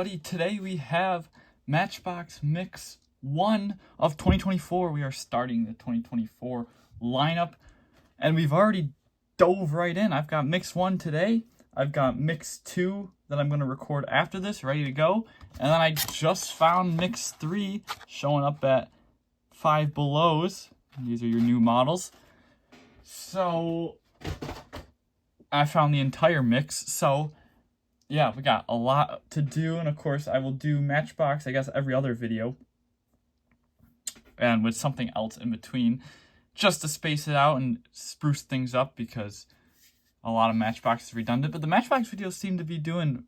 everybody. Today we have Matchbox Mix 1 of 2024. We are starting the 2024 lineup, and we've already dove right in. I've got Mix 1 today. I've got Mix 2 that I'm going to record after this, ready to go. And then I just found Mix 3 showing up at Five Belows. These are your new models. So I found the entire mix. So yeah, we got a lot to do, and of course I will do Matchbox, I guess, every other video, and with something else in between, just to space it out and spruce things up, because a lot of Matchbox is redundant, but the Matchbox videos seem to be doing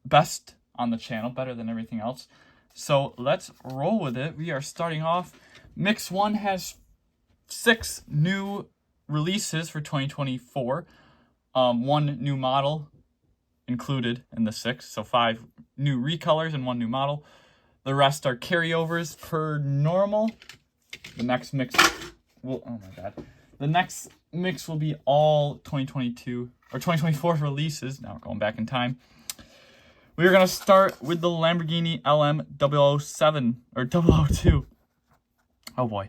best on the channel, better than everything else. So let's roll with it. We are starting off. Mix 1 has 6 new releases for 2024. 1 new model included in the 6, so 5 new recolors and 1 new model. The rest are carryovers per normal. The next mix will, the next mix will be all 2022 or 2024 releases. Now we're going back in time. We're gonna start with the Lamborghini LM7 or 002. Oh boy.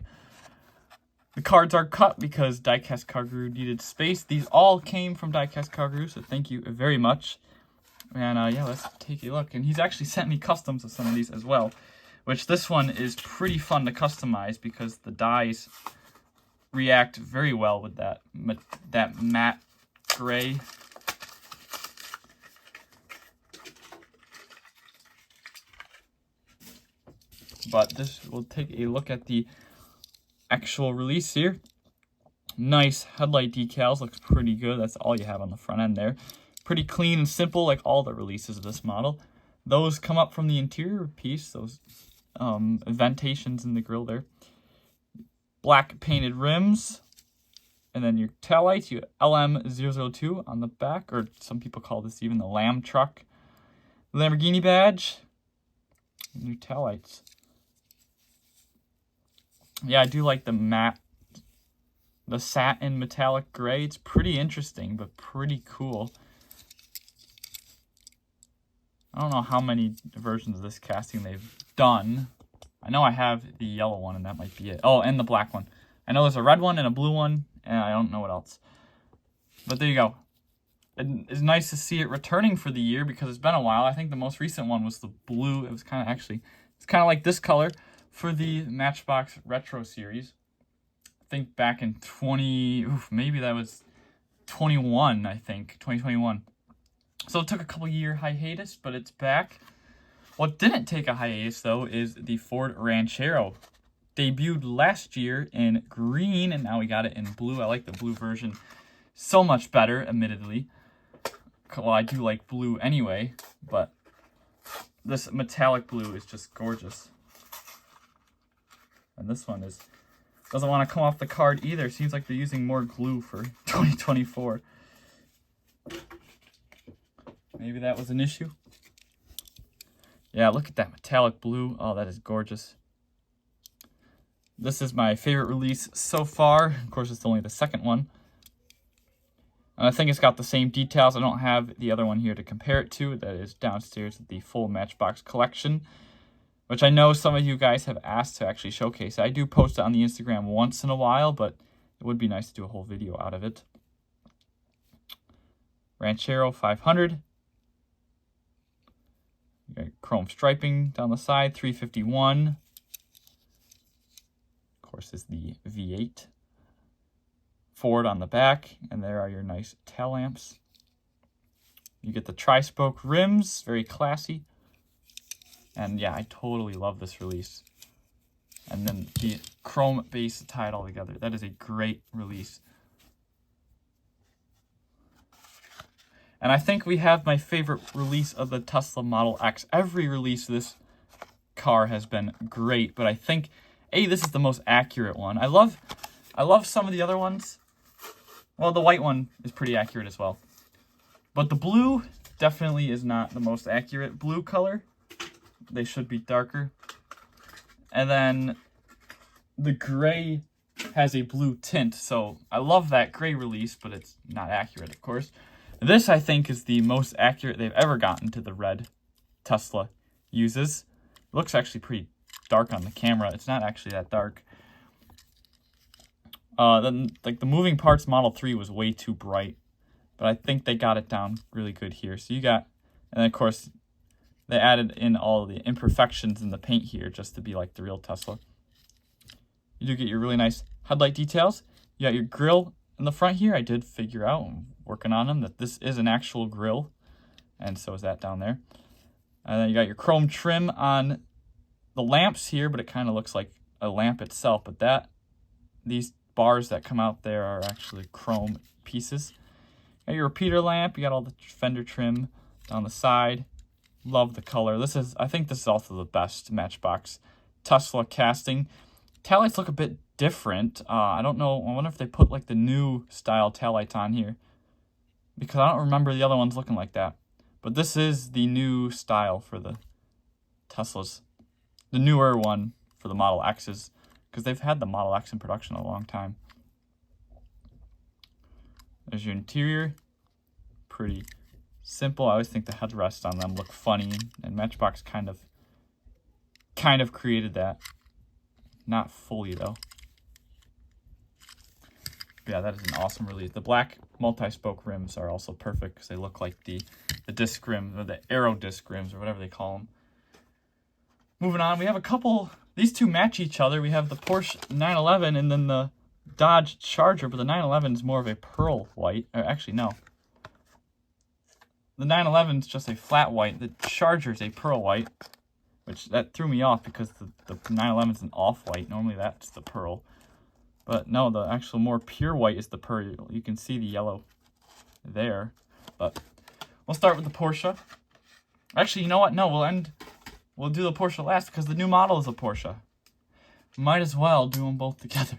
The cards are cut because Diecast Car Guru needed space. These all came from Diecast Car Guru, so thank you very much. And yeah, let's take a look. And he's actually sent me customs of some of these as well, which this one is pretty fun to customize because the dies react very well with that matte gray. But this, we'll take a look at the actual release here. Nice headlight decals, looks pretty good. That's all you have on the front end there. Pretty clean and simple, like all the releases of this model. Those come up from the interior piece, those indentations in the grille there. Black painted rims, and then your taillights, you LM002 on the back, or some people call this even the Lamb truck. Lamborghini badge, and your taillights. Yeah, I do like the satin metallic gray. It's pretty interesting, but pretty cool. I don't know how many versions of this casting they've done. I know I have the yellow one, and that might be it. Oh, and the black one. I know there's a red one and a blue one, and I don't know what else. But there you go. It's nice to see it returning for the year because it's been a while. I think the most recent one was the blue. It was kind of it's kind of like this color for the Matchbox Retro series. I think back in maybe that was 21, I think, 2021. So it took a couple year hiatus, but it's back. What didn't take a hiatus, though, is the Ford Ranchero. Debuted last year in green, and now we got it in blue. I like the blue version so much better, admittedly. Well, I do like blue anyway, but this metallic blue is just gorgeous. And this one doesn't want to come off the card either. Seems like they're using more glue for 2024. Maybe that was an issue. Yeah, look at that metallic blue. Oh, that is gorgeous. This is my favorite release so far. Of course, it's only the second one. And I think it's got the same details. I don't have the other one here to compare it to. That is downstairs at the full Matchbox collection, which I know some of you guys have asked to actually showcase. I do post it on the Instagram once in a while, but it would be nice to do a whole video out of it. Ranchero 500. You got chrome striping down the side, 351. Of course, is the V8. Ford on the back, and there are your nice tail lamps. You get the tri-spoke rims, very classy. And yeah, I totally love this release. And then the chrome base to tie it all together. That is a great release. And I think we have my favorite release of the Tesla Model X. Every release of this car has been great, but I think, this is the most accurate one. I love some of the other ones. Well, the white one is pretty accurate as well. But the blue definitely is not the most accurate blue color. They should be darker. And then the gray has a blue tint, so I love that gray release, but it's not accurate, of course. This, I think, is the most accurate they've ever gotten to the red Tesla uses. It looks actually pretty dark on the camera. It's not actually that dark. Then like the moving parts Model 3 was way too bright, but I think they got it down really good here. So you got, and then of course they added in all the imperfections in the paint here just to be like the real Tesla. You do get your really nice headlight details. You got your grille in the front here. I did figure out, I'm working on them, that this is an actual grille, and so is that down there. And then you got your chrome trim on the lamps here, but it kind of looks like a lamp itself. But these bars that come out there are actually chrome pieces. You got your repeater lamp. You got all the fender trim down the side. Love the color. I think this is also the best Matchbox Tesla casting. Taillights look a bit different. I don't know. I wonder if they put like the new style taillights on here, because I don't remember the other ones looking like that. But this is the new style for the Teslas. The newer one for the Model X's, because they've had the Model X in production a long time. There's your interior. Pretty simple. I always think the headrests on them look funny, and Matchbox kind of created that. Not fully though. Yeah, that is an awesome release. The black multi-spoke rims are also perfect because they look like the disc rims, or the aero disc rims, or whatever they call them. Moving on, we have a couple. These two match each other. We have the Porsche 911 and then the Dodge Charger, but the 911 is more of a pearl white. Or actually, no. The 911 is just a flat white. The Charger is a pearl white, which that threw me off because the 911 is an off-white. Normally that's the pearl. But no, the actual more pure white is the pearl. You can see the yellow there. But we'll start with the Porsche. Actually, you know what? No, we'll do the Porsche last because the new model is a Porsche. Might as well do them both together.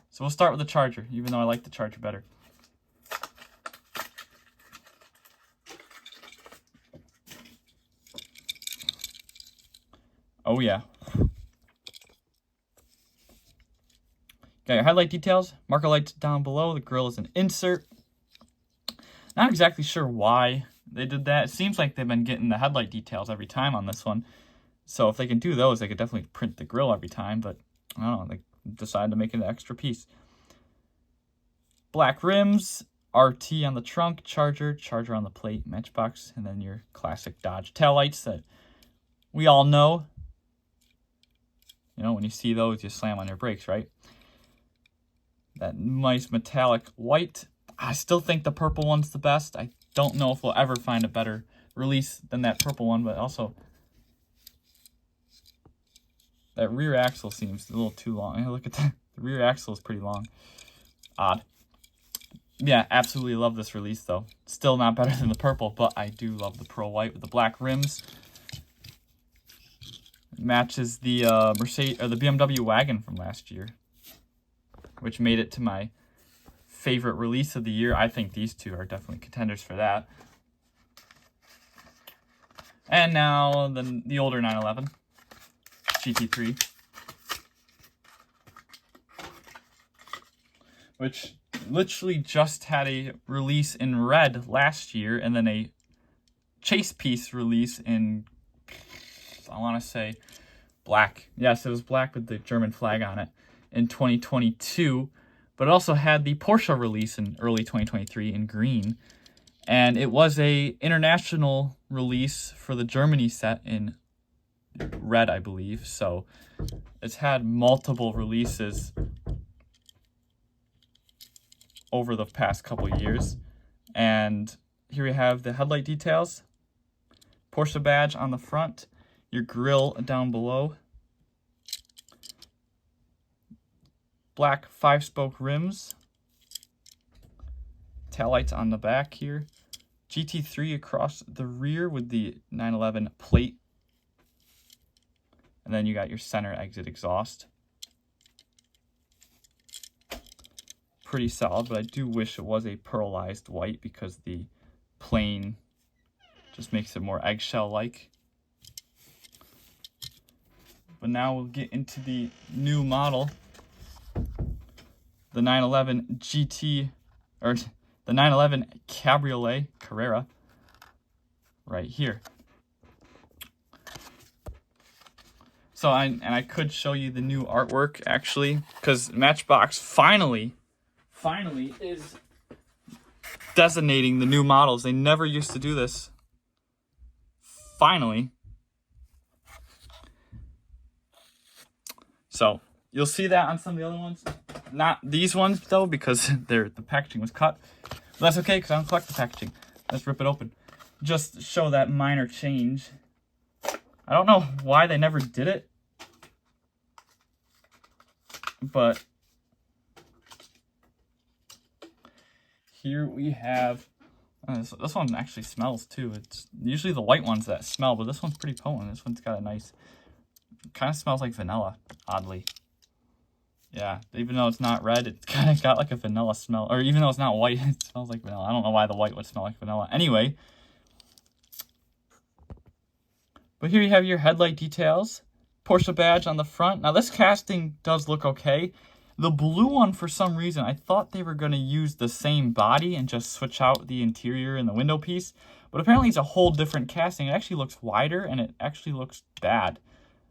So we'll start with the Charger, even though I like the Charger better. Oh yeah. Got your headlight details, marker lights down below, the grille is an insert. Not exactly sure why they did that. It seems like they've been getting the headlight details every time on this one. So if they can do those, they could definitely print the grille every time, but I don't know, they decided to make it an extra piece. Black rims, RT on the trunk, Charger on the plate, Matchbox, and then your classic Dodge taillights that we all know. You know, when you see those, you slam on your brakes, right? That nice metallic white. I still think the purple one's the best. I don't know if we'll ever find a better release than that purple one, but also that rear axle seems a little too long. Look at that. The rear axle is pretty long. Odd. Yeah, absolutely love this release, though. Still not better than the purple, but I do love the pearl white with the black rims. It matches the Mercedes or the BMW wagon from last year, which made it to my favorite release of the year. I think these two are definitely contenders for that. And now the older 911 GT3, which literally just had a release in red last year, and then a chase piece release in, I want to say, black. Yes, it was black with the German flag on it in 2022, but it also had the Porsche release in early 2023 in green, and it was a international release for the Germany set in red, I believe. So it's had multiple releases over the past couple years. And here we have the headlight details, Porsche badge on the front, your grille down below, black 5-spoke rims, taillights on the back here, GT3 across the rear with the 911 plate, and then you got your center exit exhaust. Pretty solid, but I do wish it was a pearlized white because the plain just makes it more eggshell-like. But now we'll get into the new model, the 911 GT, or the 911 Cabriolet Carrara. right here. So I could show you the new artwork actually, because Matchbox finally is designating the new models. They never used to do this. Finally. So you'll see that on some of the other ones. Not these ones though, because the packaging was cut. But that's okay, because I don't collect the packaging. Let's rip it open. Just show that minor change. I don't know why they never did it. But here we have, this one actually smells too. It's usually the white ones that smell, but this one's pretty potent. This one's got a nice, kind of smells like vanilla, oddly. Yeah, even though it's not red, it's kind of got like a vanilla smell. Or even though it's not white, it smells like vanilla. I don't know why the white would smell like vanilla. Anyway. But here you have your headlight details. Porsche badge on the front. Now this casting does look okay. The blue one, for some reason, I thought they were going to use the same body and just switch out the interior and the window piece. But apparently it's a whole different casting. It actually looks wider and it actually looks bad.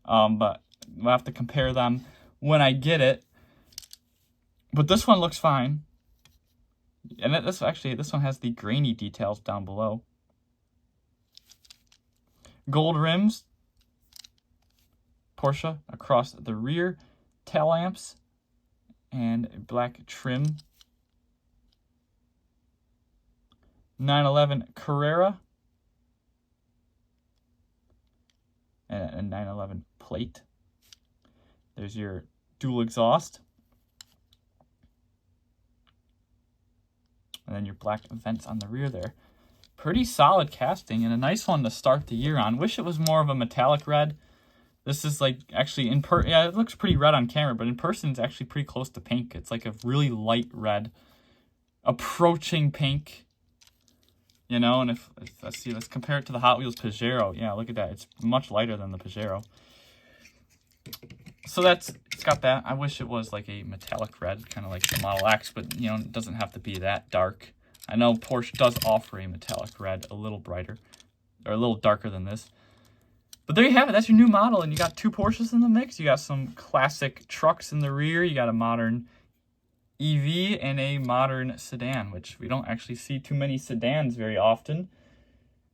But we'll have to compare them when I get it. But this one looks fine. And this one has the grainy details down below. Gold rims. Porsche across the rear, tail lamps, and black trim. 911 Carrara, and a 911 plate. There's your dual exhaust, and then your black vents on the rear there. Pretty solid casting, and a nice one to start the year on. Wish it was more of a metallic red. This is like actually yeah, it looks pretty red on camera, but in person it's actually pretty close to pink. It's like a really light red, approaching pink. You know, and if let's see, let's compare it to the Hot Wheels Pajero. Yeah, look at that. It's much lighter than the Pajero. So it's got that. I wish it was like a metallic red, kind of like the Model X, but you know, it doesn't have to be that dark. I know Porsche does offer a metallic red, a little brighter, or a little darker than this. But there you have it. That's your new model, and you got two Porsches in the mix. You got some classic trucks in the rear. You got a modern EV and a modern sedan, which we don't actually see too many sedans very often.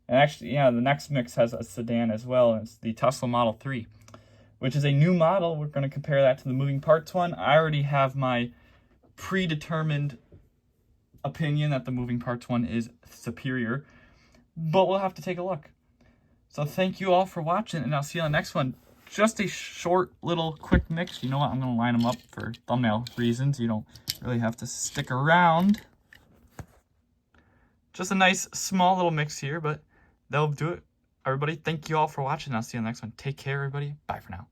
And actually, yeah, the next mix has a sedan as well, and it's the Tesla Model 3, which is a new model. We're going to compare that to the moving parts one. I already have my predetermined opinion that the moving parts one is superior, but we'll have to take a look. So thank you all for watching, and I'll see you on the next one. Just a short little quick mix. You know what? I'm going to line them up for thumbnail reasons. You don't really have to stick around. Just a nice small little mix here, but that'll do it. Everybody, thank you all for watching. I'll see you on the next one. Take care, everybody. Bye for now.